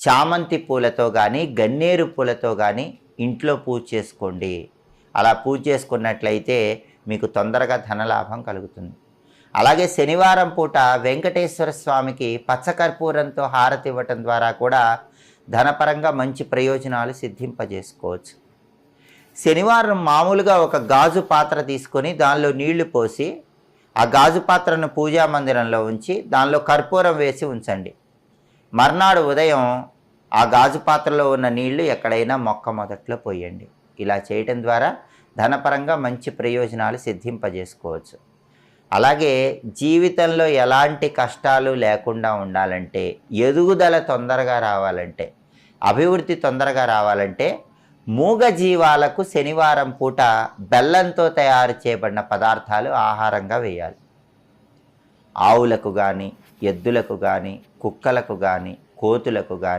చామంతి పూలతో కానీ గన్నేరు పూలతో కానీ ఇంట్లో పూజ చేసుకోండి. అలా పూజ చేసుకున్నట్లయితే మీకు తొందరగా ధనలాభం కలుగుతుంది. అలాగే శనివారం పూట వెంకటేశ్వర స్వామికి పచ్చకర్పూరంతో హారతి ఇవ్వటం ద్వారా కూడా ధనపరంగా మంచి ప్రయోజనాలు సిద్ధింపజేసుకోవచ్చు. శనివారం మామూలుగా ఒక గాజు పాత్ర తీసుకొని దానిలో నీళ్లు పోసి ఆ గాజు పాత్రను పూజా మందిరంలో ఉంచి దానిలో కర్పూరం వేసి ఉంచండి. మర్నాడు ఉదయం ఆ గాజు పాత్రలో ఉన్న నీళ్లు ఎక్కడైనా మొక్క మొదట్లో పోయండి. ఇలా చేయటం ద్వారా ధనపరంగా మంచి ప్రయోజనాలు సిద్ధింపజేసుకోవచ్చు. అలాగే జీవితంలో ఎలాంటి కష్టాలు లేకుండా ఉండాలంటే, ఎదుగుదల తొందరగా రావాలంటే, అభివృద్ధి తొందరగా రావాలంటే మూగ జీవాలకు శనివారం పూట బెల్లంతో తయారు చేయబడిన పదార్థాలు ఆహారంగా వేయాలి. ఆవులకు కానీ, ఎద్దులకు కానీ, కుక్కలకు కానీ, కోతులకు కానీ